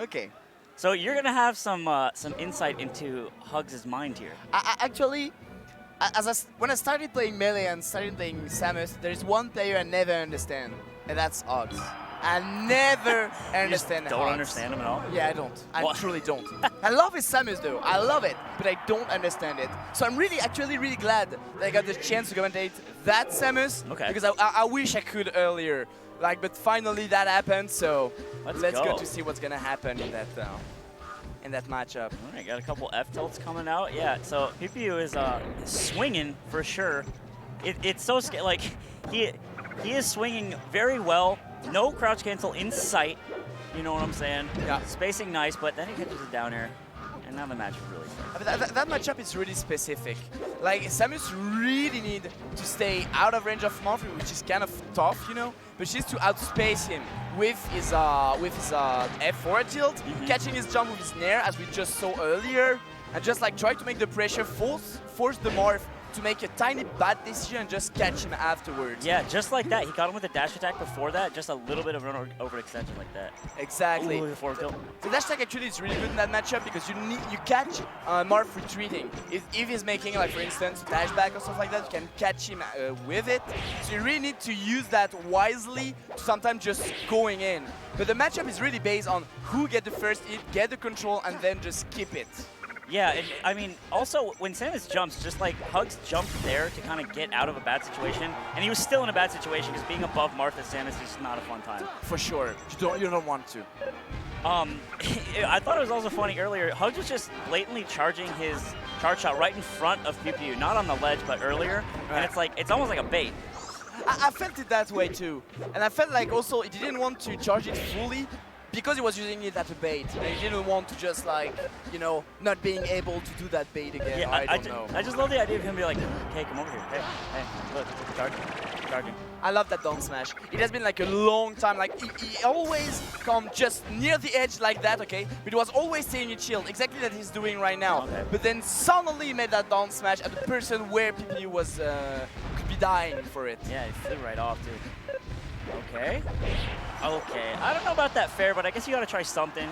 Okay. So you're gonna have some insight into Hugs' mind here. Actually, when I started playing Melee and started playing Samus, there's one player I never understand, and that's Ox. I never understand Don't Ox. understand him at all? Yeah, I don't. I What? truly don't. I love his Samus though. I love it, but I don't understand it. So I'm actually really glad that I got the chance to commentate that Samus. Okay. Because I wish I could earlier. But finally that happened. So let's go to see what's gonna happen in that matchup. All right, got a couple F tilts coming out. Yeah, so PewPewU is swinging for sure. It's so scary. Like he is swinging very well. No crouch cancel in sight. You know what I'm saying? Yeah. Spacing nice, but then he catches it down air, and now the match is really starts. That matchup is really specific. Like Samus really need to stay out of range of Marth, which is kind of tough, you know. But she needs to outspace him with his F4 tilt, catching his jump with his Nair, as we just saw earlier, and just like try to make the pressure, force the Marth to make a tiny bad decision and just catch him afterwards. Yeah, just like that. He caught him with a dash attack before that, just a little bit of an overextension like that. Exactly. Ooh, the forward tilt. The dash attack actually is really good in that matchup because you catch Marth retreating. If he's making, like for instance, dash back or stuff like that, you can catch him with it. So you really need to use that wisely, sometimes just going in. But the matchup is really based on who get the first hit, get the control, and then just keep it. Yeah, and, I mean, also, when Samus jumps, just like Hugs jumped there to kind of get out of a bad situation, and he was still in a bad situation because being above Marth as Samus is not a fun time. For sure. You don't want to. I thought it was also funny earlier, Hugs was just blatantly charging his charge shot right in front of PewPewU, not on the ledge, but earlier, and it's like, it's almost like a bait. I felt it that way too. And I felt like also he didn't want to charge it fully, because he was using it as a bait, and he didn't want to just like, you know, not being able to do that bait again. Yeah, I don't know. I just love the idea of him being like, hey, come over here. Hey, look, charging. I love that down smash. It has been like a long time, like he always come just near the edge like that, okay? But he was always staying in shield, exactly that he's doing right now. Okay. But then suddenly he made that down smash at the person where PewPewU was, could be dying for it. Yeah, he flew right off too. Okay. Okay. I don't know about that fair, but I guess you gotta try something.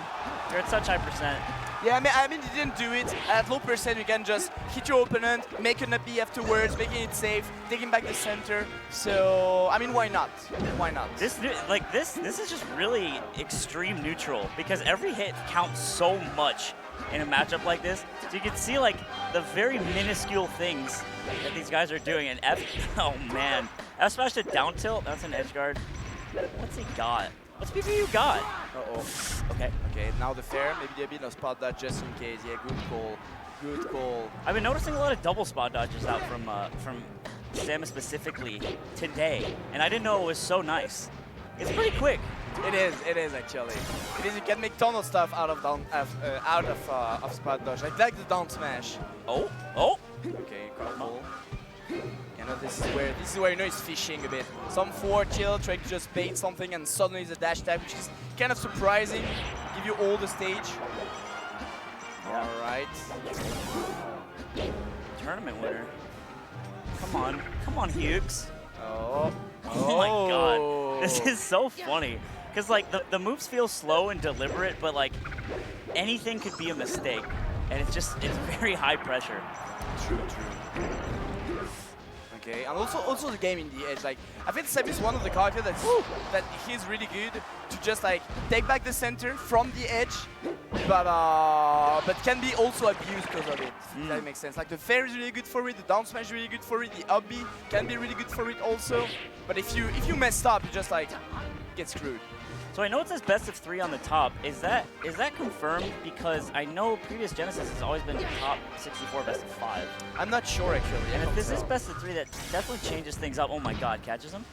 You're at such high percent. Yeah, I mean, he didn't do it. At low percent, you can just hit your opponent, make an up B afterwards, making it safe, taking back the center. So, I mean, why not? Why not? This is just really extreme neutral because every hit counts so much in a matchup like this. So you can see like the very minuscule things that these guys are doing. And oh man, F smash to down tilt. That's an edge guard. What's he got? What's PewPewU got? Uh-oh. Okay. Okay, now the fair. Maybe a bit of spot that just in case. Yeah, good call. Good call. I've been noticing a lot of double spot dodges out from Samus specifically today, and I didn't know it was so nice. It's pretty quick. It is actually. It is. You can make ton of stuff out of spot dodge, like the down smash. Oh. Okay, careful. You know, this is where you know he's fishing a bit. Some forward chill, trying to just bait something, and suddenly it's a dash tag, which is kind of surprising. Give you all the stage. Yeah. All right. Tournament winner. Come on, Hughes. Oh. Oh my god, this is so funny. Because like the moves feel slow and deliberate, but like anything could be a mistake, and it's very high pressure. True. Okay, and also the game in the edge. Like I think Samus is one of the characters that he's really good to just like take back the center from the edge, but can be also abused because of it. If that makes sense. Like the fair is really good for it, the down smash is really good for it, the up B can be really good for it also. But if you messed up, you just like get screwed. So I know it says best of 3 on the top. Is that confirmed? Because I know previous Genesis has always been top 64, best of 5. I'm not sure actually. And if this is best of 3, that definitely changes things up. Oh my god, catches him.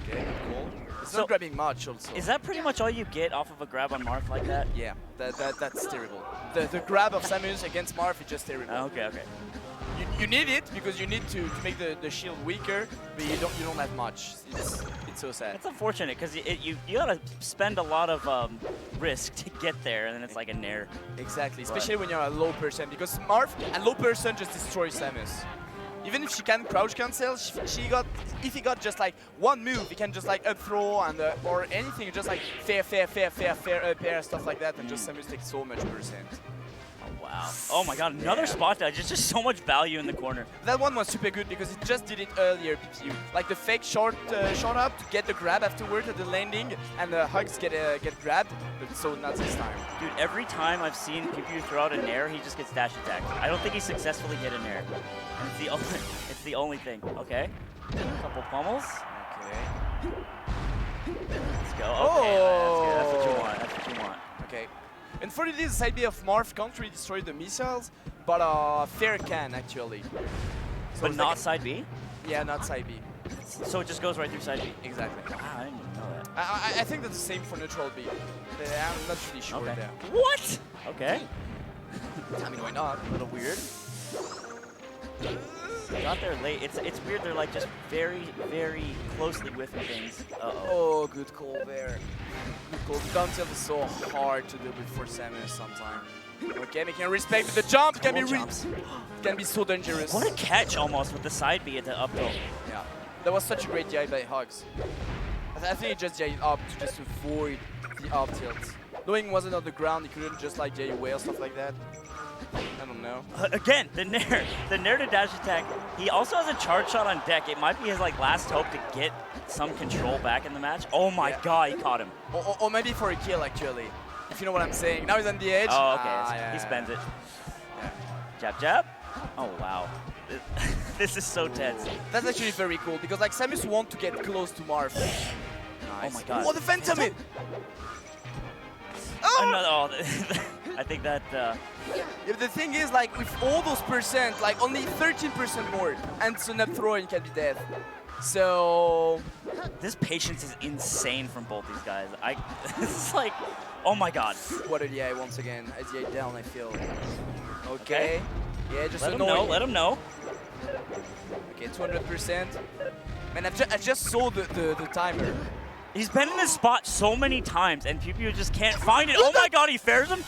Okay, cool. It's So- not grabbing much also. Is that pretty much all you get off of a grab on Marth like that? Yeah, that's terrible. The grab of Samus against Marth is just terrible. Okay. You need it because you need to make the shield weaker, but you don't have much. It's so sad. It's unfortunate because you gotta spend a lot of risk to get there, and then it's like a nair. Exactly, especially when you're at low percent, because Marth at low percent just destroys Samus. Even if she can crouch cancel, if he got just like one move, he can just like up throw and or anything, just like fair up air, stuff like that, and just Samus takes so much percent. Wow. Oh my god, another spot dodge. It's just so much value in the corner. That one was super good because it just did it earlier, PewPewU. Like the fake short up to get the grab afterward at the landing, and the Hugs get grabbed, but so not this time. Dude, every time I've seen PewPewU throw out a nair, he just gets dash attacked. I don't think he successfully hit a nair. And it's the only thing. Okay. A couple pummels. Okay. Let's go. Okay, Oh. that's what you want. That's what you want. Okay. Unfortunately, the side B of Marth can't really destroy the missiles, but Fair can actually. So But not side B? Yeah, not side B. So it just goes right through side B? Exactly. Wow, I didn't even know that. I think that's the same for neutral B. I'm not really sure Okay. there. What? Okay. I mean, why not? A little weird. Got there late. It's weird. They're like just very, very closely whiffing things. Oh, good call there. Good call. Down tilt is so hard to deal with for Samus sometimes. Okay, making respect with the jump can be so dangerous. What a catch almost with the side B at the up tilt. Yeah, that was such a great DI by Hugs. I think he just DI'd up to just avoid the up tilt. Knowing he wasn't on the ground, he couldn't just like DI away or stuff like that. I don't know. Again, the nair to dash attack. He also has a charge shot on deck. It might be his like last hope to get some control back in the match. Oh my god, he caught him. Or maybe for a kill actually, if you know what I'm saying. Now he's on the edge. Oh, okay. He spends it. Yeah. Jab, jab. Oh wow. This is so tense. That's actually very cool because like Samus want to get close to Marth. Nice. Oh my god. Oh, the Phantom hit! Oh! I think that. Yeah, the thing is, like, with all those percent, like, only 13% more, and so not throwing can be dead. So... This patience is insane from both these guys. It's like, oh my god. What a DI once again. A DI down, I feel. Okay. Yeah, just let him know, let him know. Okay, 200%. Man, I just saw the timer. He's been in this spot so many times, and PewPewU just can't find it. Oh my god, he fares him.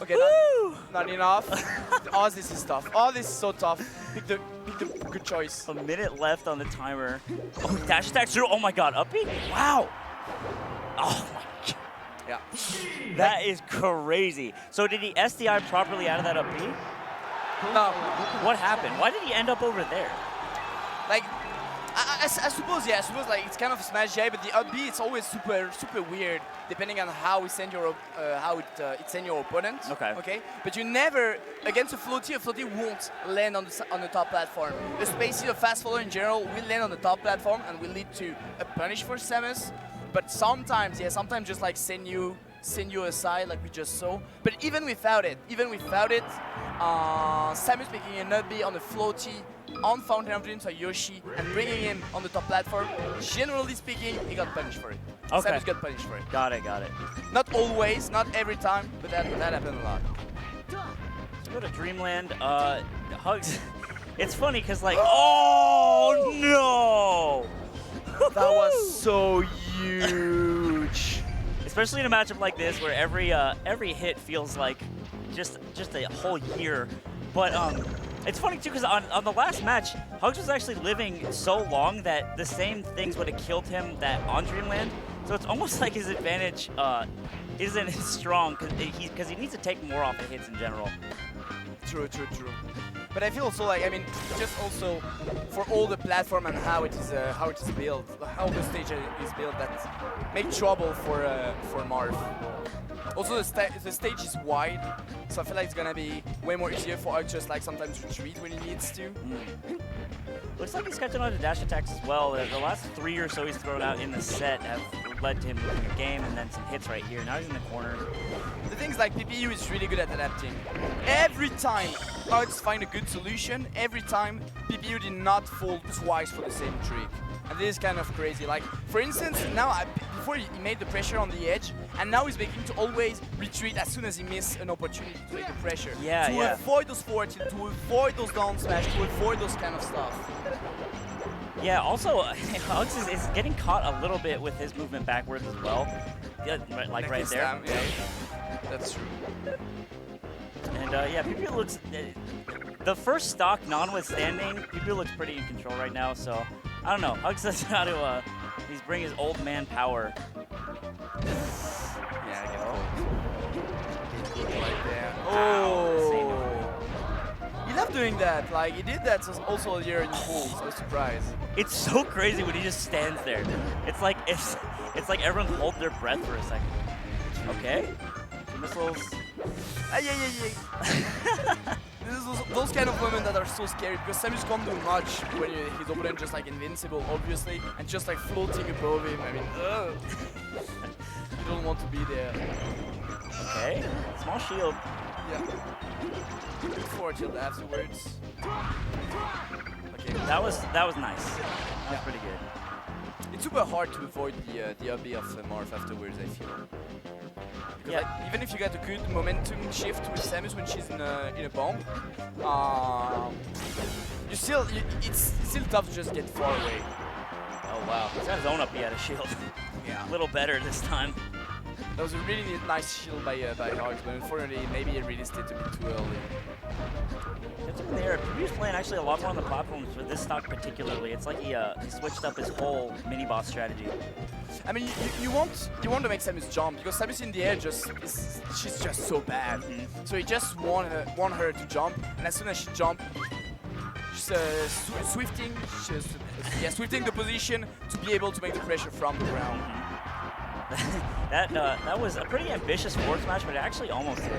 Okay, not enough. Oh, this is tough. Oh, this is so tough. Pick the good choice. A minute left on the timer. Oh, dash attack through. Oh my god, up B? Wow. Oh my god. Yeah. That is crazy. So did he SDI properly out of that up B? No. What happened? Why did he end up over there? Like, I suppose, yeah, I suppose like it's kind of a smash jab, but the up B it's always super weird depending on how it send your it send your opponent. Okay. Okay. But you never against a floaty won't land on the top platform. The spacey, the fast follower in general will land on the top platform and will lead to a punish for Samus. But sometimes, yeah, sometimes just like send you aside like we just saw. But even without it, Samus making an up B on the floaty on Fountain of Dreams or Yoshi and bringing him on the top platform, generally speaking, he got punished for it. Okay. Samus got punished for it. Got it. Not always, not every time, but that happened a lot. Let's go to Dreamland. Hugs. It's funny because like, oh no! That was so huge. Especially in a matchup like this where every hit feels like just a whole year. But it's funny too because on the last match, Hugs was actually living so long that the same things would have killed him that on Dreamland. So it's almost like his advantage isn't as strong because he needs to take more off the hits in general. True. But I feel also like, I mean, just also for all the platform and how it is built, how the stage is built, that make trouble for Marth. Also, the stage is wide, so I feel like it's gonna be way more easier for Ugg just like sometimes retreat when he needs to. Looks like he's catching on to dash attacks as well. The last 3 or so he's thrown out in the set have led to him losing a game, and then some hits right here. Now he's in the corner. The thing is, like, PewPewU is really good at adapting. Every time Uggs find a good solution, every time PewPewU did not fall twice for the same trick. And this is kind of crazy. Like, for instance, now before he made the pressure on the edge, and now he's making to always retreat as soon as he misses an opportunity to make the pressure. To avoid those forward tilt, to avoid those down smash, to avoid those kind of stuff. Yeah, also, Uggs is getting caught a little bit with his movement backwards as well. Yeah, like right there. Yeah. That's true. And yeah, PewPewU looks... the first stock notwithstanding, PewPewU looks pretty in control right now. So I don't know. Hugs has got to he's bringing his old man power. Yeah, I get right there. Oh. He loved doing that. Like he did that also here in pools. I was surprised. It's so crazy when he just stands there. It's like everyone hold their breath for a second. Okay. Missiles. This is those kind of moments that are so scary because Samus can't do much when his opponent just like invincible, obviously, and just like floating above him. I mean, you don't want to be there. Okay. Small shield. Yeah. Good forward tilt afterwards. Okay. That was nice. That was pretty good. It's super hard to avoid the up B of Marth afterwards, I feel. Because like, even if you get a good momentum shift with Samus when she's in a bomb, it's still tough to just get far away. Oh wow, he's got his own up B out of shield. Yeah. A little better this time. That was a really nice shield by Hogs, but unfortunately maybe it released it a bit too early. It's in there. PewPewU's playing actually a lot more on the platforms for this stock particularly. It's like he switched up his whole mini boss strategy. I mean, you want to make Samus jump because Samus in the air she's just so bad. Mm-hmm. So you just want her to jump, and as soon as she jumps, she's swifting the position to be able to make the pressure from the ground. That was a pretty ambitious forward smash, but it actually almost hit.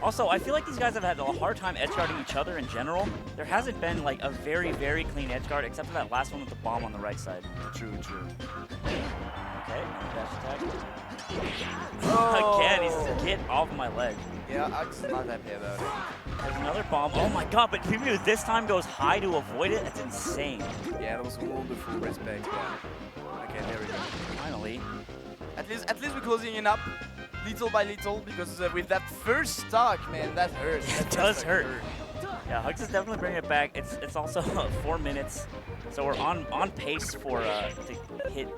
Also, I feel like these guys have had a hard time edge guarding each other in general. There hasn't been like a very, very clean edge guard except for that last one with the bomb on the right side. True. Okay, dash attack. Oh. Again, he's get off my leg. Yeah, I'm just not happy about it. There's another bomb. Oh my god, but PewPewU this time goes high to avoid it. That's insane. Yeah, that was wonderful respect. Yeah. Okay, there we go. Finally. At least we're closing it up little by little because with that first stock, man, that hurts. It does hurt. Yeah, Hugs is definitely bringing it back. It's also 4 minutes, so we're on pace for to hit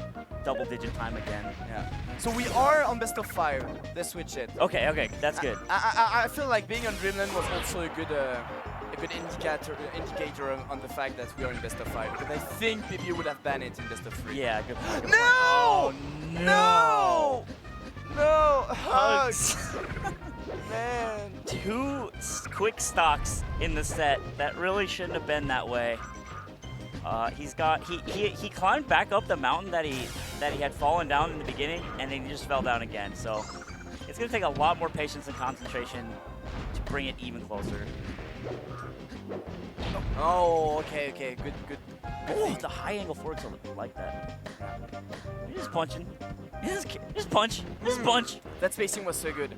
double-digit time again. Yeah. So we are on best of 5. Let's switch it. Okay, that's good. I feel like being on Dreamland was also a good indicator on the fact that we are in best of 5 because I think PewPewU would have banned it in best of 3. Yeah, good point. No! Oh, no! No! Hugs! Man. 2 quick stocks in the set that really shouldn't have been that way. He climbed back up the mountain that he had fallen down in the beginning, and then he just fell down again. So it's gonna take a lot more patience and concentration to bring it even closer. Oh, okay, good. Oh, the high angle forward tilt, like that. He's just punching. Just punch. Just punch. That spacing was so good.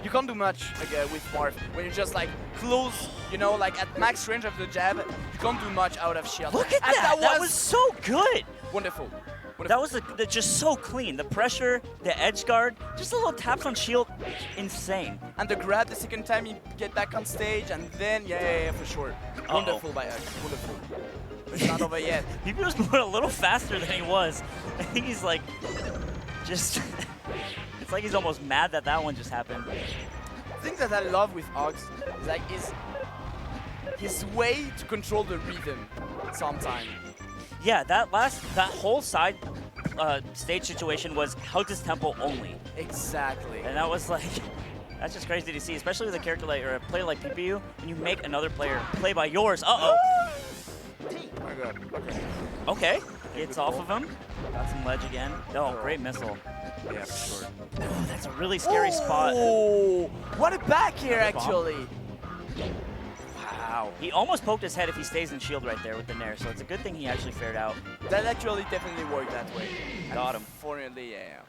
You can't do much with Marth when you're just like close, you know, like at max range of the jab. You can't do much out of shield. Look at that! That was so good. Wonderful. That was just so clean. The pressure, the edge guard, just a little taps on shield, insane. And the grab the second time you get back on stage, and then yeah, for sure. Wonderful by us. Wonderful. But it's not over yet. PewPewU was moving a little faster than he was. I think he's like, just, it's like he's almost mad that that one just happened. The thing that I love with Ox is like his way to control the rhythm sometimes. Yeah, that whole side stage situation was Hugs' tempo only. Exactly. And that was like, that's just crazy to see, especially with a character like, or a player like PewPewU, when you make another player play by yours. Uh-oh. Oh my god. Okay, it's off of him. Got some ledge again. Oh, great missile. Yeah, for sure. Oh, that's a really scary spot. Oh, what a back here, actually. Wow. He almost poked his head if he stays in shield right there with the nair, so it's a good thing he actually fared out. That actually definitely worked that way. Got him. Unfortunately, yeah.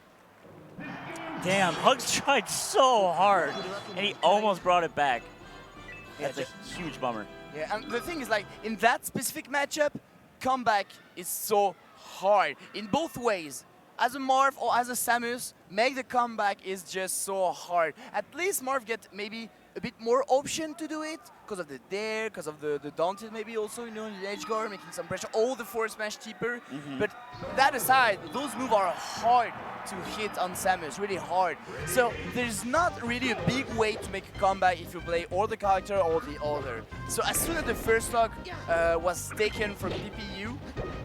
Damn, Hugs tried so hard, and he almost brought it back. That's a huge bummer. Yeah, and the thing is, like, in that specific matchup, comeback is so hard in both ways. As a Marth or as a Samus, make the comeback is just so hard. At least Marth get maybe a bit more option to do it because of the dare, because of the daunted maybe also, you know, the edge guard making some pressure, all the forward smash cheaper. But that aside, those moves are hard to hit on Samus, really hard. So there's not really a big way to make a comeback if you play or the character or the other. So as soon as the first stock was taken from PewPewU,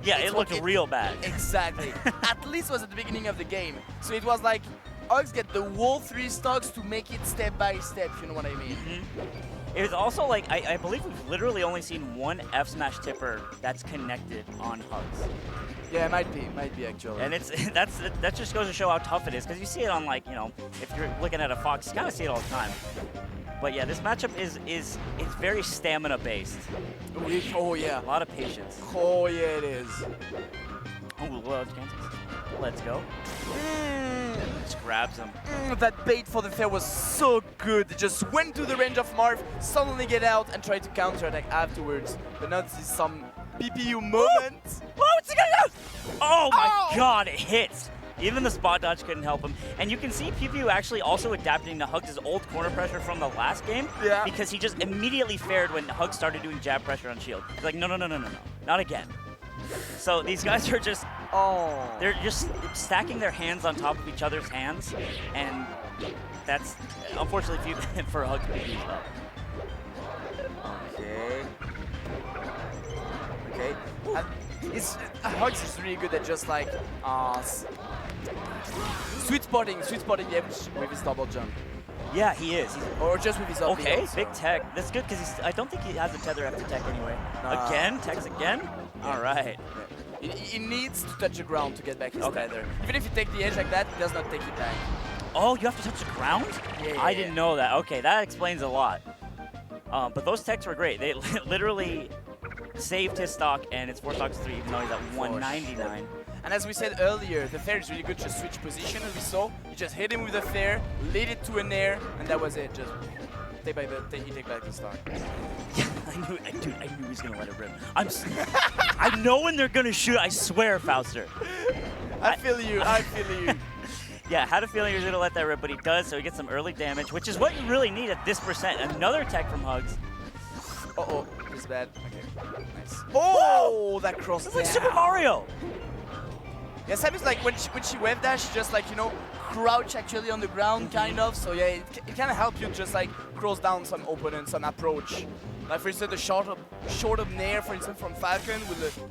yeah, it looked real bad. Exactly. At least was at the beginning of the game. So it was like, Uggs get the whole 3 stocks to make it step by step, you know what I mean? It was also like, I believe we've literally only seen one F smash tipper that's connected on Hugs. Yeah, it might be actually. And that just goes to show how tough it is, because you see it on, like, you know, if you're looking at a Fox, you kind of see it all the time. But yeah, this matchup is very stamina based. Oh yeah. A lot of patience. Oh yeah, it is. Oh, well, let's go. Just grabs him. That bait for the fair was so good. It just went to the range of Marth, suddenly get out and try to counterattack afterwards. But now this is some PewPewU moment. What's he gonna do? Oh my god, it hits. Even the spot dodge couldn't help him. And you can see PewPewU actually also adapting to Hugs' old corner pressure from the last game. Yeah. Because he just immediately fared when Hugs started doing jab pressure on shield. He's like, no, not again. So these guys are just, they're just stacking their hands on top of each other's hands, and that's unfortunately for Hugs to use that. Okay. Hugs is really good at just like sweet spotting the edge with his double jump. Yeah, he is. Or just with his up. Okay, big tech. That's good because I don't think he has a tether after tech anyway. Again, techs again. Yeah. All right. Yeah. He needs to touch the ground to get back his tether. Even if you take the edge like that, he does not take it back. Oh, you have to touch the ground? Yeah. I didn't know that. Okay, that explains a lot. But those techs were great. They literally saved his stock, and it's 4 stocks 3, even though he's at 199. And as we said earlier, the fair is really good to switch position, as we saw. You just hit him with the fair, lead it to an air, and that was it. Just take back the stock. Yeah, I knew he was gonna let it rip. I know when they're gonna shoot. I swear, Fauster. I feel you. Yeah, had a feeling he was gonna let that rip, but he does. So he gets some early damage, which is what you really need at this percent. Another tech from Hugs. Uh-oh, this is bad. Okay, nice. Oh, that cross. It's like Super Mario. Yeah, Samus, like when she wave dash, she just like, you know, crouch actually on the ground, kind of. So yeah, it can help you just like cross down some opponents, some approach. Like for instance, the short up nair, for instance, from Falcon,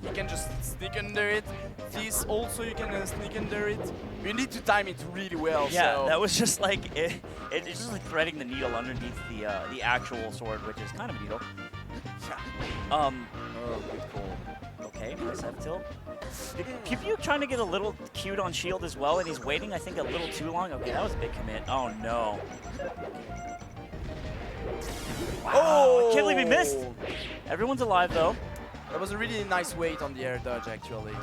you can just sneak under it. This also you can sneak under it. You need to time it really well. Yeah, so. that was just like it's just like threading the needle underneath the actual sword, which is kind of a needle. Yeah. Oh, good call. Okay, nice F tilt. PewPewU trying to get a little cute on shield as well, and he's waiting, I think, a little too long. Okay, that was a big commit. Oh, no. Wow, I can't believe he missed. Everyone's alive, though. That was a really nice weight on the air dodge, actually.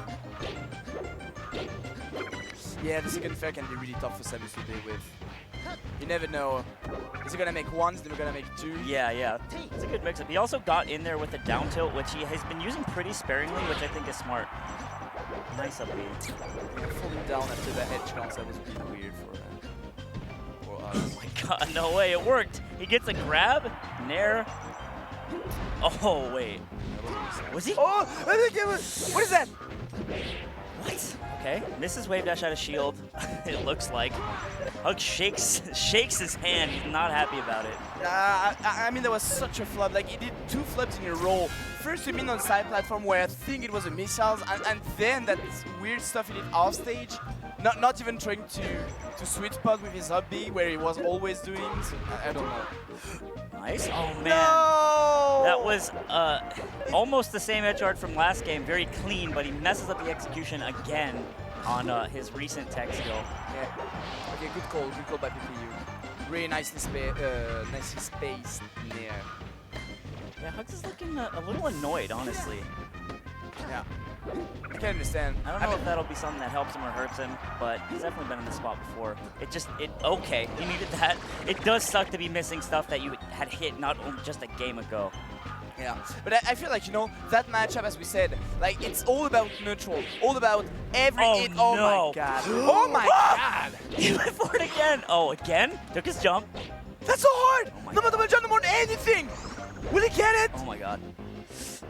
Yeah, the second fair can be really tough for Samus to deal with. You never know. Is he gonna make one? Is he gonna make 2? Yeah. It's a good mix-up. He also got in there with the down tilt, which he has been using pretty sparingly, which I think is smart. Nice up B. Falling down after the edge counts, that was really weird for us. Oh my god, no way, it worked. He gets a grab, nair. Oh, wait. Was he? Oh, I think it was. What is that? What? Okay, misses wave dash out of shield. It looks like. Hug shakes his hand. He's not happy about it. I mean, that was such a flub. Like, he did 2 flops in a row. First to mean on side platform where I think it was a missiles, and then that weird stuff he did off stage. Not even trying to sweet spot with his up B where he was always doing. So I don't know. Nice. Oh man. No! That was almost the same edge guard from last game. Very clean, but he messes up the execution again on his recent tech skill. Yeah. Okay, good call by PewPewU. Really nicely spaced there. Yeah, Hugs is looking a little annoyed, honestly. Yeah. I can understand. I don't know if that'll be something that helps him or hurts him, but he's definitely been in this spot before. Okay, he needed that. It does suck to be missing stuff that you had hit not just a game ago. Yeah, but I feel like, you know, that matchup, as we said, like, it's all about neutral, all about every hit. Oh no. My god. Oh my god. He went for it again. Oh, again? Took his jump. That's so hard! Oh my No more God. damage, no more anything! Will he get it? Oh my god.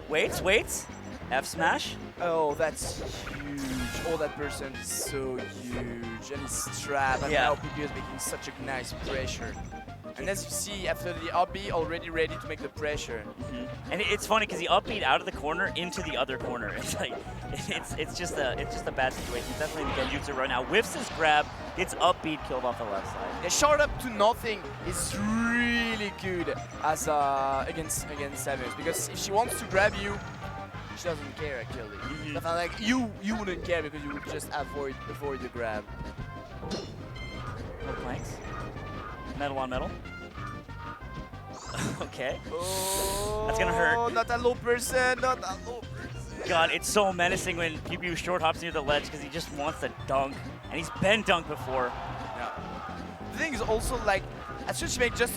Wait. F smash. Oh, that's huge. Oh, that person is so huge. And he's trapped. And Yeah. now PewPewU is making such a nice pressure. And as you see, after the up B, already ready to make the pressure. And it's funny because he upbeat out of the corner into the other corner. It's like it's just a bad situation. He's definitely in Genjutsu right now. Whiffs his grab, gets upbeat, killed off the left side. Yeah, short up to nothing is really good as against Samus, because if she wants to grab you, she doesn't care actually. But like you wouldn't care because you would just avoid the grab. No planks. Metal on metal. Okay. Oh, That's gonna hurt. Not that low person, not that low person. God, it's so menacing when PewPewU short hops near the ledge because he just wants to dunk, and he's been dunked before. Yeah. The thing is also like, as soon as you make just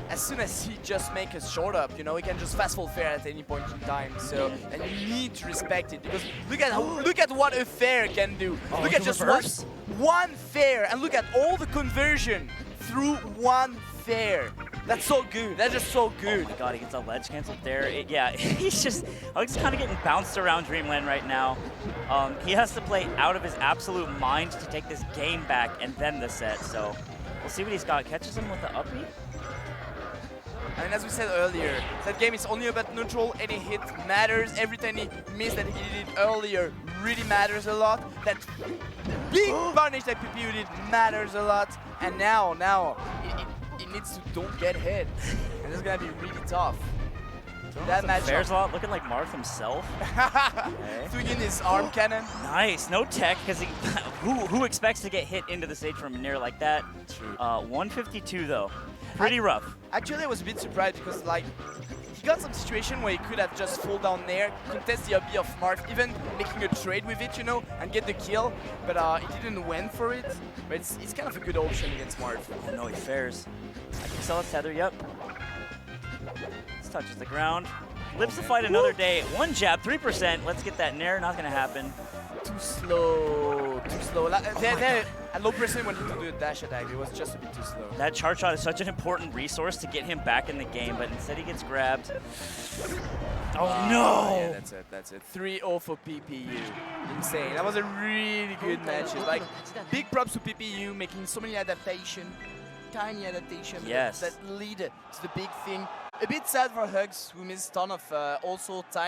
as soon as he just make a short up, you know, he can just fast fall fair at any point in time. So, and you need to respect it, because look at what a fair can do. Oh, look at just one fair, and look at all the conversion through one fair. That's so good. That's just so good. Oh my god, he gets a ledge canceled there. Yeah, he's kind of getting bounced around Dreamland right now. He has to play out of his absolute mind to take this game back and then the set. So we'll see what he's got. Catches him with the upbeat. And as we said earlier, that game is only about neutral. Any hit matters. Every time he missed that he did it earlier really matters a lot. That big punish that PewPewU did matters a lot. And now it needs to don't get hit. And it's gonna be really tough. That match. Fair's a lot looking like Marth himself. Swinging his arm cannon. Nice, no tech, because who expects to get hit into the stage from near like that? 152 though, pretty rough. Actually, I was a bit surprised because like he got some situation where he could have just fall down there, contest the up B of Marth, even making a trade with it, you know, and get the kill. But he didn't win for it. But it's kind of a good option against Marth. Oh no, he fares. I can sell a tether. Yep. Touches the ground. Lives to fight another day. One jab, 3%. Let's get that nair. Not gonna happen. Too slow. Too slow. At low percent when he could do a dash attack, it was just a bit too slow. That charge shot is such an important resource to get him back in the game, but instead he gets grabbed. Oh no! Yeah, that's it. That's it. 3-0 for PewPewU. Insane. That was a really good match. Like, big props to PewPewU making so many adaptations. Tiny adaptations Yes. that lead to the big thing. A bit sad for Hugs, who missed a ton of also time.